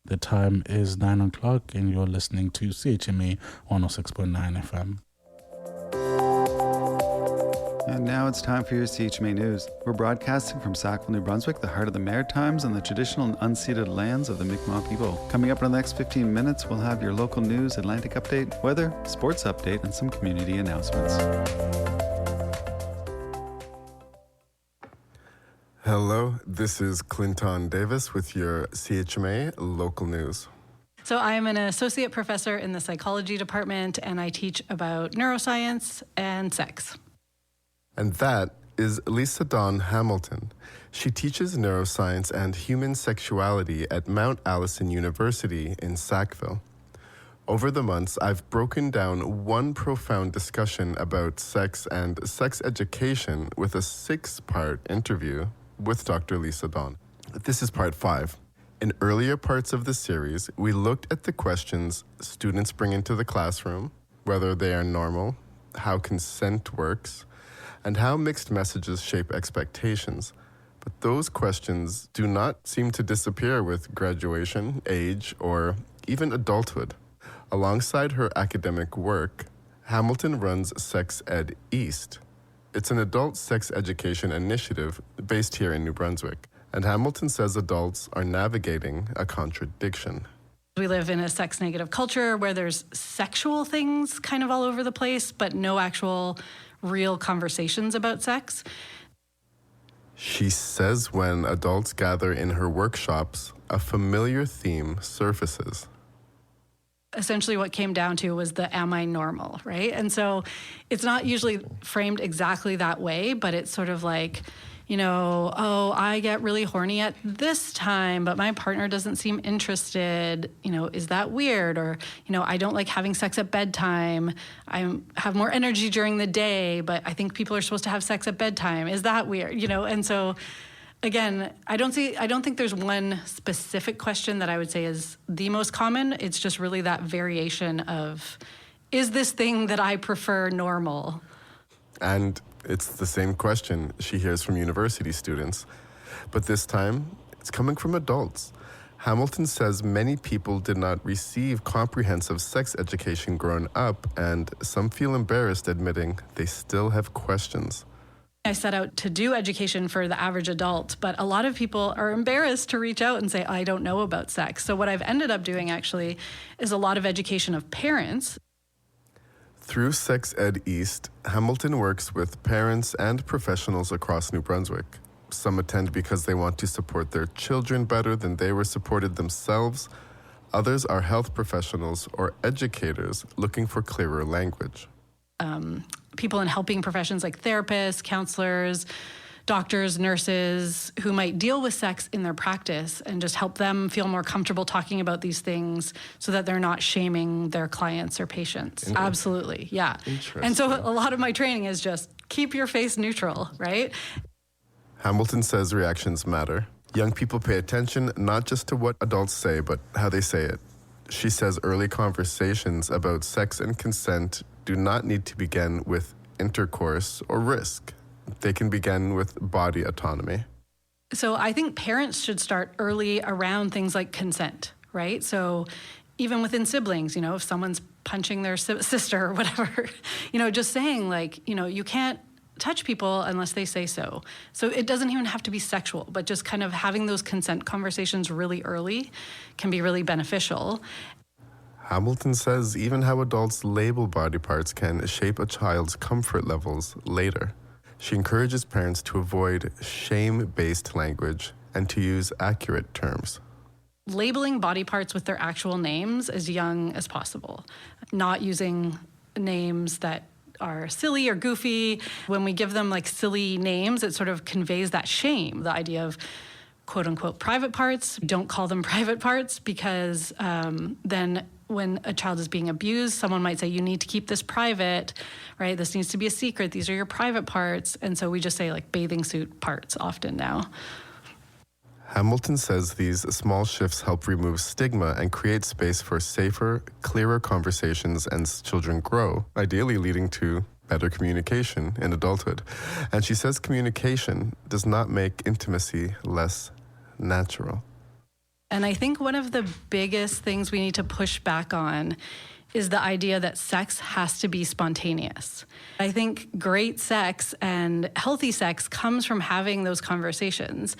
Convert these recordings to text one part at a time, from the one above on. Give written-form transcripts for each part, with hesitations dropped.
The time is 9 o'clock and you're listening to CHMA 106.9 FM. And now it's time for your CHMA News. We're broadcasting from Sackville, New Brunswick, the heart of the Maritimes and the traditional and unceded lands of the Mi'kmaq people. Coming up in the next 15 minutes, we'll have your local news, Atlantic update, weather, sports update, and some community announcements. Hello, this is Clinton Davis with your CHMA local news. So I'm an associate professor in the psychology department, and I teach about neuroscience and sex. And that is Lisa Dawn Hamilton. She teaches neuroscience and human sexuality at Mount Allison University in Sackville. Over the months, I've broken down one profound discussion about sex and sex education with a 6-part interview with Dr. Lisa Dawn. This is part 5. In earlier parts of the series, we looked at the questions students bring into the classroom, whether they are normal, how consent works, and how mixed messages shape expectations. But those questions do not seem to disappear with graduation, age, or even adulthood. Alongside her academic work, Hamilton runs Sex Ed East. It's an adult sex education initiative based here in New Brunswick. And Hamilton says adults are navigating a contradiction. We live in a sex-negative culture where there's sexual things kind of all over the place, but no actual real conversations about sex. She says when adults gather in her workshops, a familiar theme surfaces. Essentially what came down to was the am I normal, right? And so it's not usually framed exactly that way, but it's sort of like, you know, oh, I get really horny at this time, but my partner doesn't seem interested. You know, is that weird? Or, you know, I don't like having sex at bedtime. I have more energy during the day, but I think people are supposed to have sex at bedtime. Is that weird? You know, and so again, I don't think there's one specific question that I would say is the most common. It's just really that variation of, is this thing that I prefer normal? And it's the same question she hears from university students, but this time it's coming from adults. Hamilton says many people did not receive comprehensive sex education growing up, and some feel embarrassed admitting they still have questions. I set out to do education for the average adult, but a lot of people are embarrassed to reach out and say, I don't know about sex. So what I've ended up doing actually is a lot of education of parents. Through Sex Ed East, Hamilton works with parents and professionals across New Brunswick. Some attend because they want to support their children better than they were supported themselves. Others are health professionals or educators looking for clearer language. People in helping professions like therapists, counselors, doctors, nurses who might deal with sex in their practice and just help them feel more comfortable talking about these things so that they're not shaming their clients or patients. Absolutely, yeah. And so a lot of my training is just keep your face neutral, right? Hamilton says reactions matter. Young people pay attention not just to what adults say, but how they say it. She says early conversations about sex and consent do not need to begin with intercourse or risk. They can begin with body autonomy. So I think parents should start early around things like consent, right? So even within siblings, you know, if someone's punching their sister or whatever, you know, just saying like, you know, you can't touch people unless they say so. So it doesn't even have to be sexual, but just kind of having those consent conversations really early can be really beneficial. Hamilton says even how adults label body parts can shape a child's comfort levels later. She encourages parents to avoid shame-based language and to use accurate terms. Labeling body parts with their actual names as young as possible, not using names that are silly or goofy. When we give them like silly names, it sort of conveys that shame, the idea of quote unquote private parts. Don't call them private parts because then when a child is being abused, someone might say, you need to keep this private, right? This needs to be a secret. These are your private parts. And so we just say like bathing suit parts often now. Hamilton says these small shifts help remove stigma and create space for safer, clearer conversations as children grow, ideally leading to better communication in adulthood. And she says communication does not make intimacy less natural. And I think one of the biggest things we need to push back on is the idea that sex has to be spontaneous. I think great sex and healthy sex comes from having those conversations.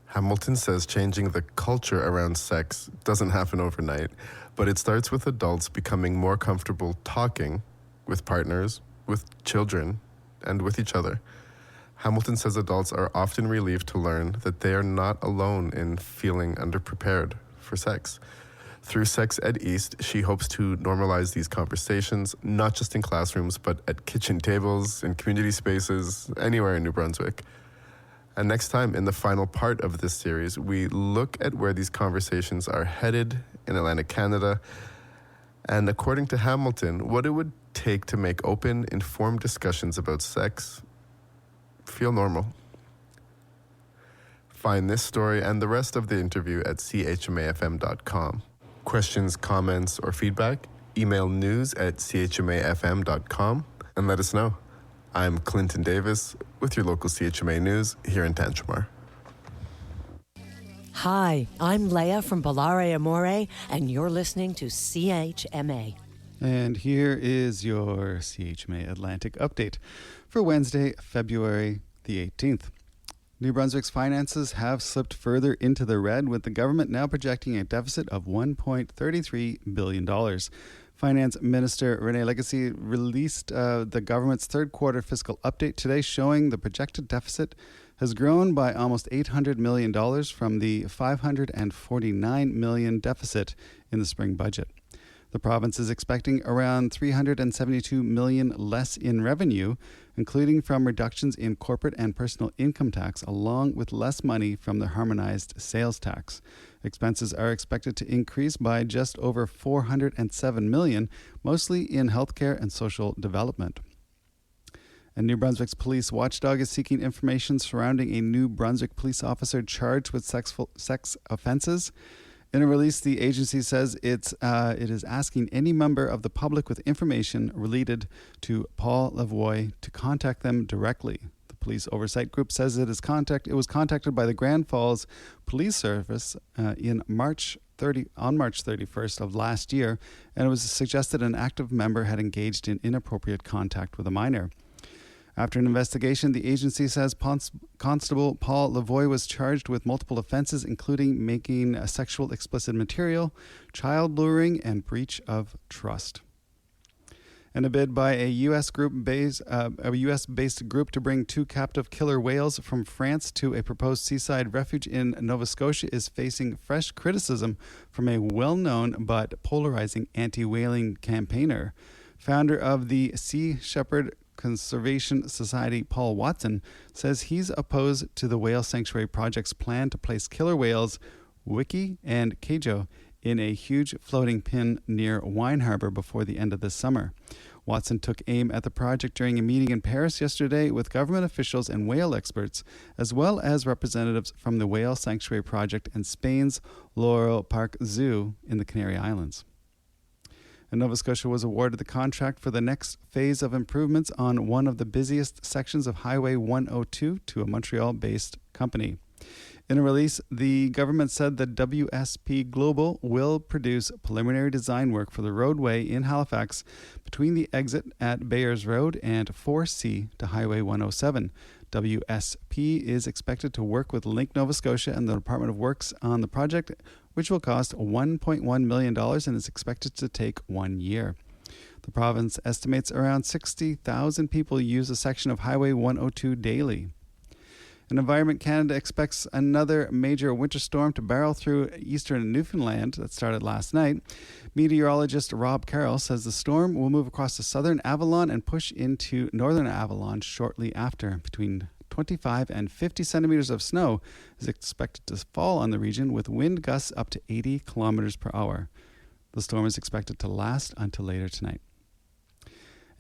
Hamilton says changing the culture around sex doesn't happen overnight, but it starts with adults becoming more comfortable talking with partners, with children, and with each other. Hamilton says adults are often relieved to learn that they are not alone in feeling underprepared for sex. Through Sex Ed East, she hopes to normalize these conversations, not just in classrooms, but at kitchen tables, in community spaces, anywhere in New Brunswick. And next time, in the final part of this series, we look at where these conversations are headed in Atlantic Canada, and according to Hamilton, what it would take to make open, informed discussions about sex feel normal. Find this story and the rest of the interview at chmafm.com. Questions, comments, or feedback? Email news@chmafm.com and let us know. I'm Clinton Davis with your local CHMA News here in Tantramar. Hi, I'm Leah from Ballare Amore, and you're listening to CHMA. And here is your CHMA Atlantic update for Wednesday, February the 18th. New Brunswick's finances have slipped further into the red, with the government now projecting a deficit of $1.33 billion. Finance Minister Renee Legacy released the government's third quarter fiscal update today, showing the projected deficit has grown by almost $800 million from the $549 million deficit in the spring budget. The province is expecting around $372 million less in revenue, including from reductions in corporate and personal income tax, along with less money from the harmonized sales tax. Expenses are expected to increase by just over $407 million, mostly in healthcare and social development. And New Brunswick's police watchdog is seeking information surrounding a New Brunswick police officer charged with sex offenses. In a release, the agency says it is asking any member of the public with information related to Paul Lavoie to contact them directly. The police oversight group says it was contacted by the Grand Falls Police Service on March 31st of last year, and it was suggested an active member had engaged in inappropriate contact with a minor. After an investigation, the agency says Constable Paul Lavoie was charged with multiple offenses, including making sexual explicit material, child luring, and breach of trust. And a bid by a U.S.-based group to bring 2 captive killer whales from France to a proposed seaside refuge in Nova Scotia is facing fresh criticism from a well-known but polarizing anti-whaling campaigner. Founder of the Sea Shepherd Conservation Society, Paul Watson, says he's opposed to the Whale Sanctuary Project's plan to place killer whales, Wiki and Keijo, in a huge floating pin near Wine Harbor before the end of this summer. Watson took aim at the project during a meeting in Paris yesterday with government officials and whale experts, as well as representatives from the Whale Sanctuary Project and Spain's Laurel Park Zoo in the Canary Islands. And Nova Scotia was awarded the contract for the next phase of improvements on one of the busiest sections of Highway 102 to a Montreal-based company. In a release, the government said that WSP Global will produce preliminary design work for the roadway in Halifax between the exit at Bayers Road and 4C to Highway 107. WSP is expected to work with Link Nova Scotia and the Department of Works on the project, which will cost $1.1 million and is expected to take 1 year. The province estimates around 60,000 people use a section of Highway 102 daily. And Environment Canada expects another major winter storm to barrel through eastern Newfoundland that started last night. Meteorologist Rob Carroll says the storm will move across the southern Avalon and push into northern Avalon shortly after. Between 25 and 50 centimeters of snow is expected to fall on the region, with wind gusts up to 80 kilometers per hour. The storm is expected to last until later tonight.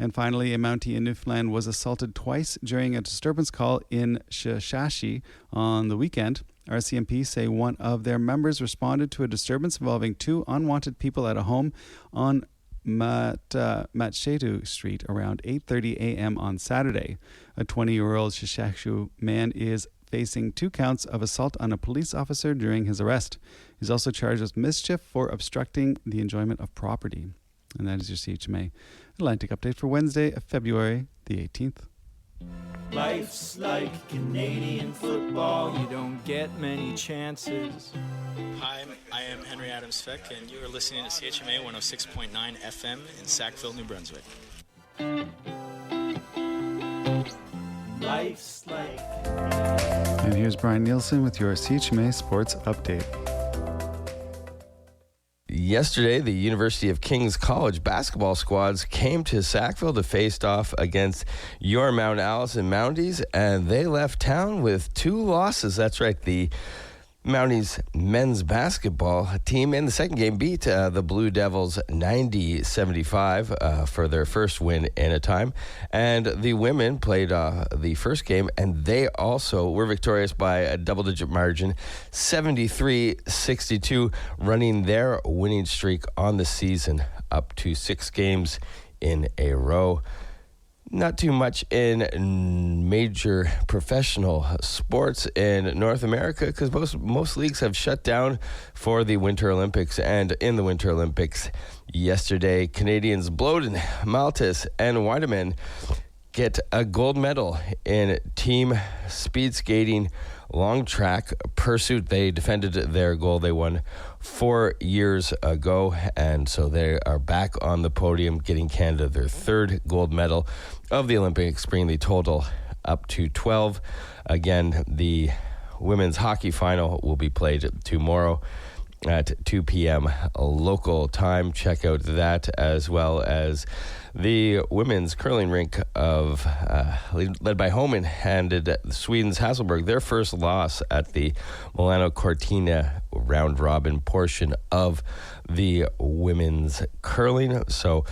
And finally, a Mountie in Newfoundland was assaulted twice during a disturbance call in Shishashi on the weekend. RCMP say one of their members responded to a disturbance involving 2 unwanted people at a home on Matshetu Street around 8:30 a.m. on Saturday. A 20-year-old Shishashu man is facing 2 counts of assault on a police officer during his arrest. He's also charged with mischief for obstructing the enjoyment of property. And that is your CHMA Atlantic update for Wednesday, February the 18th. Life's like Canadian football. You don't get many chances. Hi, I am Henry Adams Feck, and you are listening to CHMA 106.9 FM in Sackville, New Brunswick. Life's like... And here's Brian Nielsen with your CHMA Sports Update. Yesterday, the University of King's College basketball squads came to Sackville to face off against your Mount Allison Mounties, and they left town with 2 losses. That's right, the Mounties men's basketball team in the second game beat the Blue Devils 90-75 for their first win in a time. And the women played the first game, and they also were victorious by a double-digit margin, 73-62, running their winning streak on the season up to 6 games in a row. Not too much in major professional sports in North America because most leagues have shut down for the Winter Olympics. And in the Winter Olympics yesterday, Canadians Bloden, Maltis, and Weideman get a gold medal in team speed skating long track pursuit. They defended their goal they won 4 years ago, and so they are back on the podium, getting Canada their 3rd gold medal of the Olympics, bringing the total up to 12. Again, the women's hockey final will be played tomorrow at 2 p.m. local time. Check out that, as well as the women's curling rink of led by Homan handed Sweden's Hasselberg their first loss at the Milano Cortina round robin portion of the women's curling. So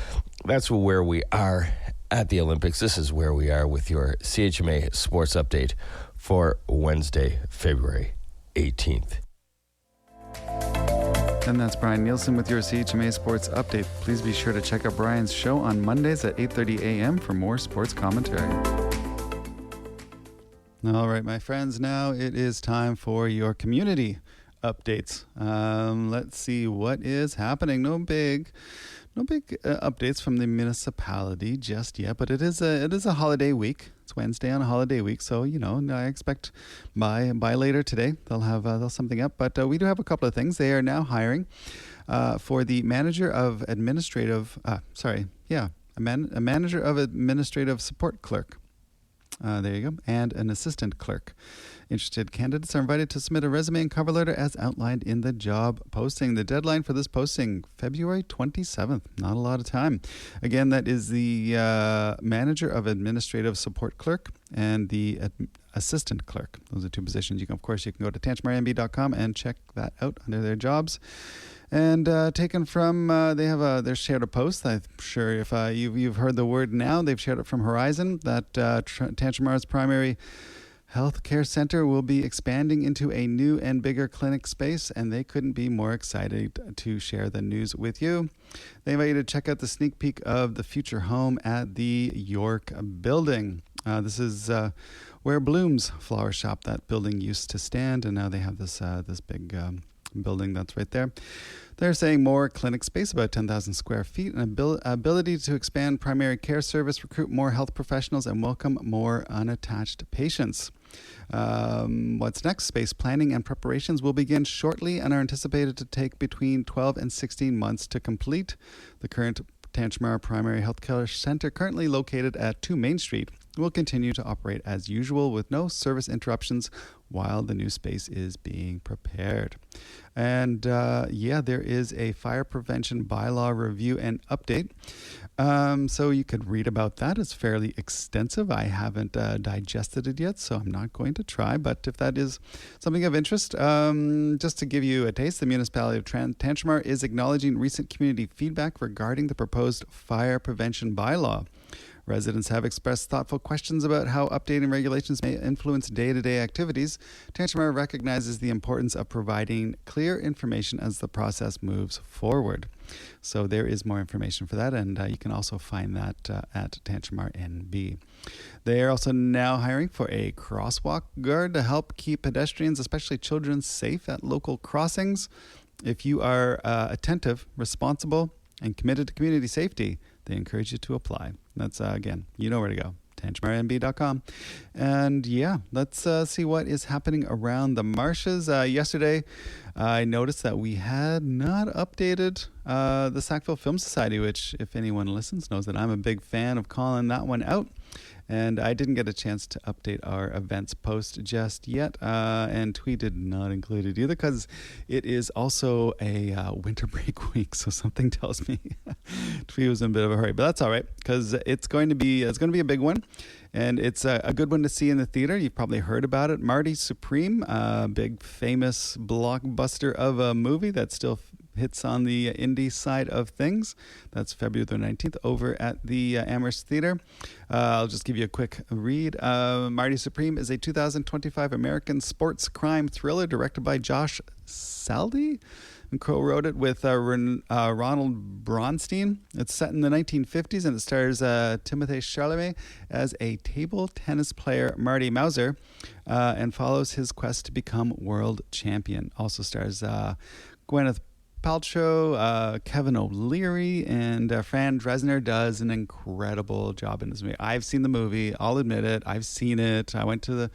that's where we are at the Olympics. This is where we are with your CHMA Sports Update for Wednesday, February 18th. And that's Brian Nielsen with your CHMA Sports Update. Please be sure to check out Brian's show on Mondays at 8:30 a.m. for more sports commentary. All right, my friends, now it is time for your community updates. Let's see what is happening. No big updates from the municipality just yet, but it is a holiday week. It's Wednesday on a holiday week, so I expect by later today they'll have something up. But we do have a couple of things. They are now hiring for the manager of administrative. A manager of administrative support clerk. There you go, and an assistant clerk. Interested candidates are invited to submit a resume and cover letter as outlined in the job posting. The deadline for this posting, February 27th. Not a lot of time. Again, that is the manager of administrative support clerk and the assistant clerk. Those are 2 positions. You can go to tantmarmb.com and check that out under their jobs. And taken from, they shared a post. I'm sure if you've heard the word now, they've shared it from Horizon that Tantramara's primary health care center will be expanding into a new and bigger clinic space, and they couldn't be more excited to share the news with you. They invite you to check out the sneak peek of the future home at the York building. This is where Bloom's Flower Shop, that building used to stand, and now they have this big building that's right there. They're saying more clinic space, about 10,000 square feet, and ability to expand primary care service, recruit more health professionals, and welcome more unattached patients. What's next? Space planning and preparations will begin shortly and are anticipated to take between 12 and 16 months to complete. The current Tantramara Primary Health Care Center, currently located at 2 Main Street, will continue to operate as usual with no service interruptions while the new space is being prepared. And there is a fire prevention bylaw review and update. So you could read about that. It's fairly extensive. I haven't digested it yet, so I'm not going to try. But if that is something of interest, just to give you a taste, the municipality of Tantramar is acknowledging recent community feedback regarding the proposed fire prevention bylaw. Residents have expressed thoughtful questions about how updating regulations may influence day-to-day activities. Tantramar recognizes the importance of providing clear information as the process moves forward. So there is more information for that, and you can also find that at Tantramar NB. They are also now hiring for a crosswalk guard to help keep pedestrians, especially children, safe at local crossings. If you are attentive, responsible, and committed to community safety, they encourage you to apply. That's, again, you know where to go. TantramarNB.com. And yeah, let's see what is happening around the marshes. Yesterday, I noticed that we had not updated the Sackville Film Society, which, if anyone listens, knows that I'm a big fan of calling that one out. And I didn't get a chance to update our events post just yet. And Twee did not include it either because it is also a winter break week. So something tells me Twee was in a bit of a hurry. But that's all right because it's going to be a big one. And it's a good one to see in the theater. You've probably heard about it. Marty Supreme, a big famous blockbuster of a movie that still hits on the indie side of things. That's February the 19th over at the Amherst Theater. I'll just give you a quick read. Marty Supreme is a 2025 American sports crime thriller directed by Josh Saldi and co-wrote it with Ronald Bronstein. It's set in the 1950s and it stars Timothée Chalamet as a table tennis player, Marty Mauser, and follows his quest to become world champion. Also stars Gwyneth Paltrow, Kevin O'Leary, and Fran Dresner does an incredible job in this movie. I've seen the movie. I'll admit it. I've seen it. I went to the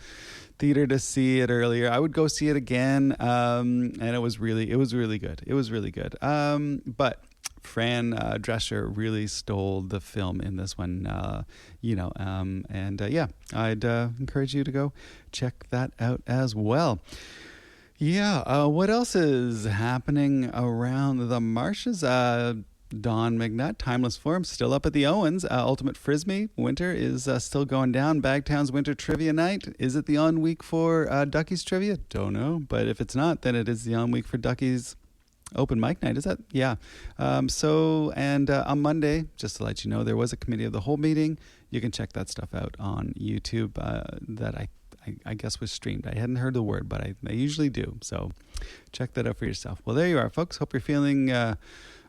theater to see it earlier. I would go see it again, and it was really good. It was really good. But Fran Drescher really stole the film in this one, I'd encourage you to go check that out as well. Yeah, what else is happening around the marshes? Don McNutt, Timeless Form, still up at the Owens. Ultimate Frisbee Winter is still going down. Bagtown's Winter Trivia Night. Is it the on week for Ducky's Trivia? Don't know. But if it's not, then it is the on week for Ducky's Open Mic Night. Is that? Yeah. On Monday, just to let you know, there was a committee of the whole meeting. You can check that stuff out on YouTube that I guess was streamed. I hadn't heard the word, but I usually do. So check that out for yourself. Well, there you are, folks. Hope you're feeling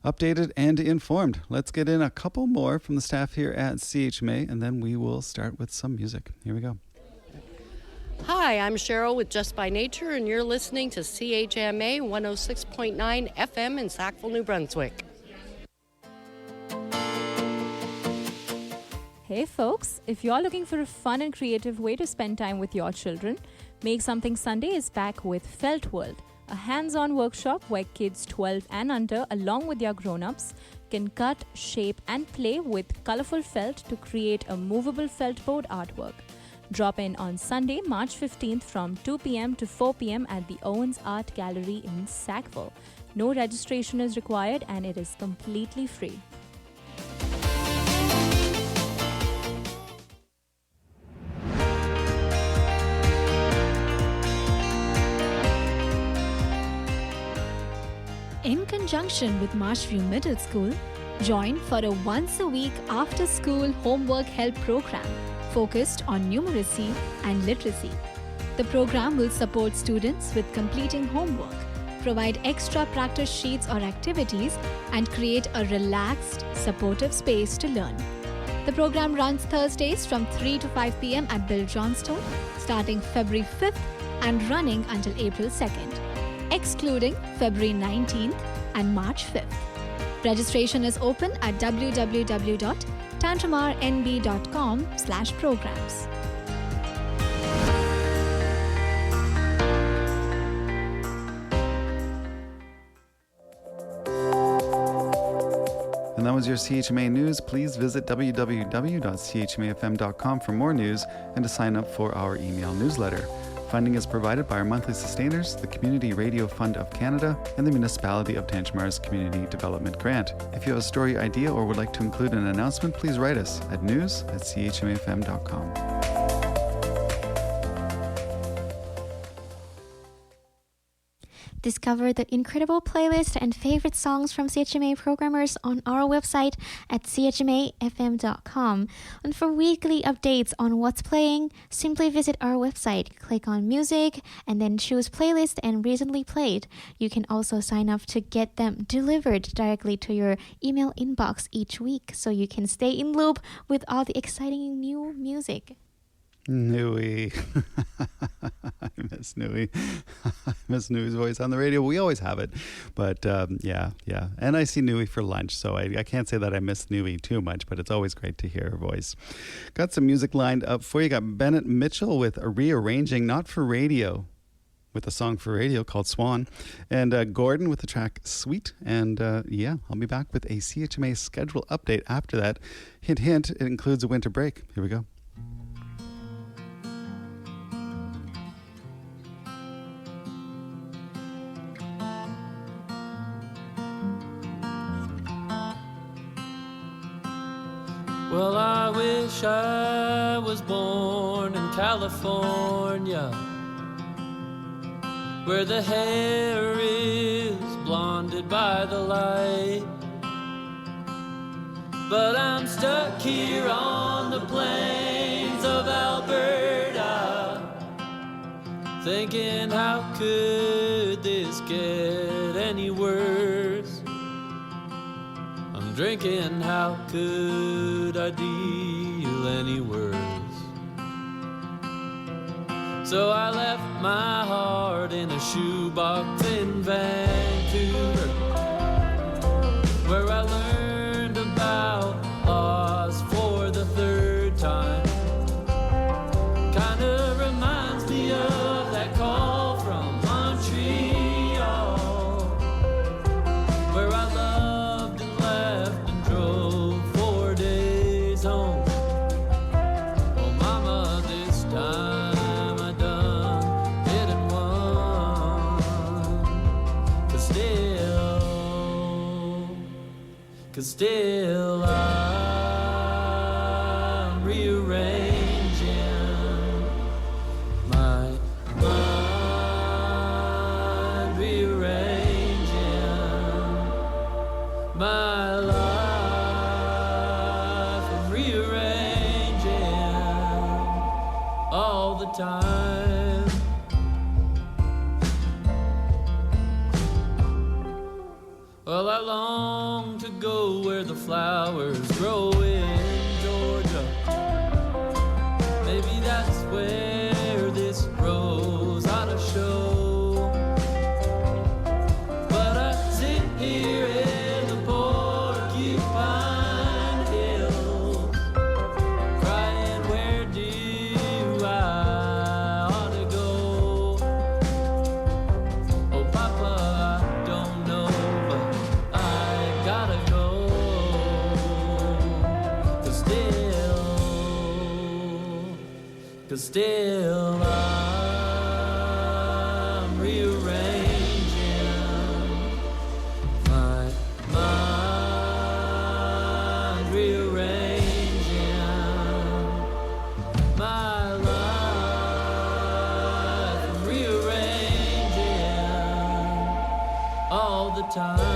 updated and informed. Let's get in a couple more from the staff here at CHMA, and then we will start with some music. Here we go. Hi, I'm Cheryl with Just by Nature, and you're listening to CHMA 106.9 FM in Sackville, New Brunswick. Hey folks, if you're looking for a fun and creative way to spend time with your children, Make Something Sunday is back with Felt World, a hands-on workshop where kids 12 and under, along with their grown-ups, can cut, shape and play with colorful felt to create a movable felt board artwork. Drop in on Sunday, March 15th from 2 p.m. to 4 p.m. at the Owens Art Gallery in Sackville. No registration is required and it is completely free. In conjunction with Marshview Middle School, join for a once-a-week after-school homework help program focused on numeracy and literacy. The program will support students with completing homework, provide extra practice sheets or activities, and create a relaxed, supportive space to learn. The program runs Thursdays from 3 to 5 p.m. at Bill Johnstone, starting February 5th and running until April 2nd. Excluding February 19th and March 5th. Registration is open at www.tantramarnb.com/programs. And that was your CHMA News. Please visit www.chmafm.com for more news and to sign up for our email newsletter. Funding is provided by our monthly sustainers, the Community Radio Fund of Canada, and the Municipality of Tantramar's Community Development Grant. If you have a story idea or would like to include an announcement, please write us at news@chmafm.com. Discover the incredible playlist and favorite songs from CHMA programmers on our website at chmafm.com. And for weekly updates on what's playing, simply visit our website, click on music, and then choose playlist and recently played. You can also sign up to get them delivered directly to your email inbox each week so you can stay in loop with all the exciting new music. Nui. I miss Nui. I miss Nui's voice on the radio. We always have it. But yeah. And I see Nui for lunch, so I can't say that I miss Nui too much, but it's always great to hear her voice. Got some music lined up for you. Got Bennett Mitchell with Rearranging, Not for Radio, with a song for radio called Swan. And Gordon with the track Sweet. And I'll be back with a CHMA schedule update after that. Hint, hint, it includes a winter break. Here we go. Well, I wish I was born in California, where the hair is blonded by the light. But I'm stuck here on the plains of Alberta, thinking how could this get any worse? I'm drinking, how could I deal any worse? So I left my heart in a shoebox in Vancouver, where I learned about loss for the third time. Kinda reminds me of that call from Montreal, where I loved and left and drove 4 days home. Oh mama, this time I done hit and won. Cause still I'm rearranging my mind, rearranging my life, and rearranging all the time. Well, I long to go where the flowers grow in Georgia. Maybe that's where this rose ought to show. But I sit here in the Porcupine Hills, crying, where do I ought to go? Oh Papa, I don't know, but I gotta go. Cause still I'm rearranging my mind, rearranging my life, and rearranging all the time.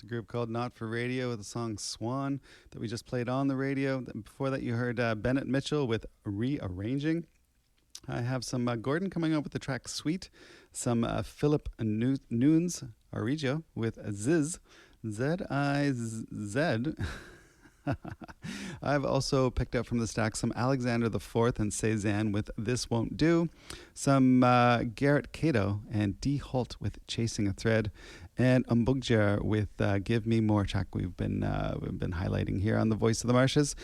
It's a group called Not For Radio with the song Swan that we just played on the radio. Before that, you heard Bennett Mitchell with Rearranging. I have some Gordon coming up with the track Sweet, some Philip Nunes Arregio with Ziz, Z-I-Z. I've also picked up from the stack some Alexander IV and Cezanne with This Won't Do, some Garrett Cato and D. Holt with Chasing a Thread, and Umbugjar with Give Me More, track we've been highlighting here on The Voice of the Marshes.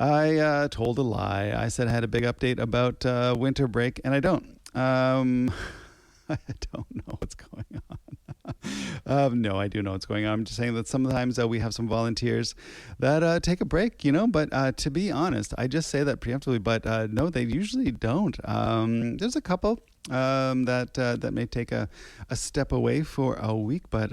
I told a lie. I said I had a big update about winter break, and I don't. I don't know what's going on. No, I do know what's going on. I'm just saying that sometimes we have some volunteers that take a break, but to be honest, I just say that preemptively, but no, they usually don't. There's a couple that may take a step away for a week, but